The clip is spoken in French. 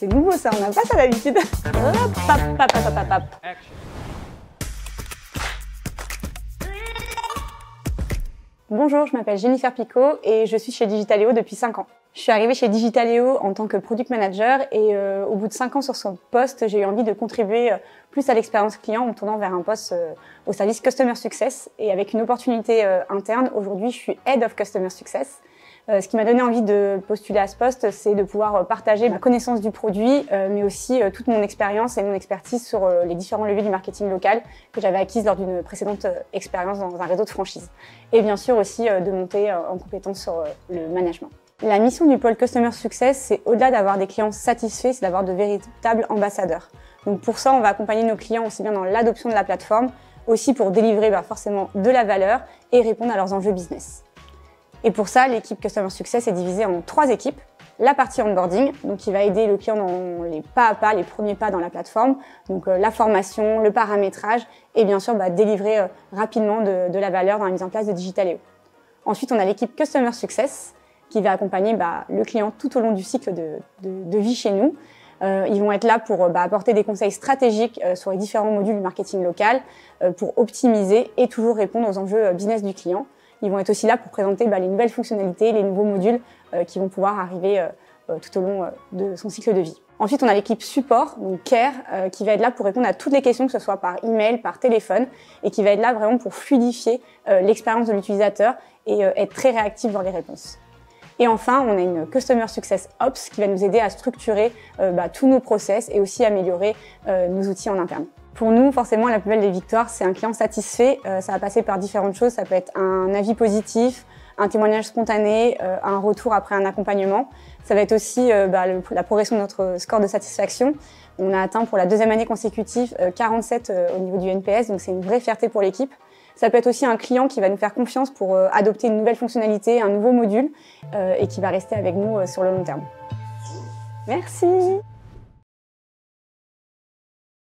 C'est nouveau ça, on n'a pas ça d'habitude. Bonjour, je m'appelle Jennifer Picot et je suis chez Digitaléo depuis 5 ans. Je suis arrivée chez Digitaléo en tant que Product Manager et au bout de 5 ans sur ce poste, j'ai eu envie de contribuer plus à l'expérience client en me tournant vers un poste au service Customer Success. Et avec une opportunité interne, aujourd'hui je suis Head of Customer Success. Ce qui m'a donné envie de postuler à ce poste, c'est de pouvoir partager ma connaissance du produit, mais aussi toute mon expérience et mon expertise sur les différents leviers du marketing local que j'avais acquises lors d'une précédente expérience dans un réseau de franchise. Et bien sûr aussi de monter en compétence sur le management. La mission du pôle Customer Success, c'est au-delà d'avoir des clients satisfaits, c'est d'avoir de véritables ambassadeurs. Donc pour ça, on va accompagner nos clients aussi bien dans l'adoption de la plateforme, aussi pour délivrer forcément de la valeur et répondre à leurs enjeux business. Et pour ça, l'équipe Customer Success est divisée en 3 équipes. La partie onboarding, donc qui va aider le client dans les pas à pas, les premiers pas dans la plateforme, donc la formation, le paramétrage et bien sûr délivrer rapidement de la valeur dans la mise en place de Digitaléo. Ensuite, on a l'équipe Customer Success qui va accompagner le client tout au long du cycle de vie chez nous. Ils vont être là pour apporter des conseils stratégiques sur les différents modules du marketing local pour optimiser et toujours répondre aux enjeux business du client. Ils vont être aussi là pour présenter les nouvelles fonctionnalités, les nouveaux modules qui vont pouvoir arriver tout au long de son cycle de vie. Ensuite, on a l'équipe support, donc Care, qui va être là pour répondre à toutes les questions, que ce soit par email, par téléphone, et qui va être là vraiment pour fluidifier l'expérience de l'utilisateur et être très réactif dans les réponses. Et enfin, on a une Customer Success Ops qui va nous aider à structurer tous nos process et aussi améliorer nos outils en interne. Pour nous, forcément, la plus belle des victoires, c'est un client satisfait. Ça va passer par différentes choses. Ça peut être un avis positif, un témoignage spontané, un retour après un accompagnement. Ça va être aussi la progression de notre score de satisfaction. On a atteint pour la 2e année consécutive 47 au niveau du NPS, donc c'est une vraie fierté pour l'équipe. Ça peut être aussi un client qui va nous faire confiance pour adopter une nouvelle fonctionnalité, un nouveau module et qui va rester avec nous sur le long terme. Merci!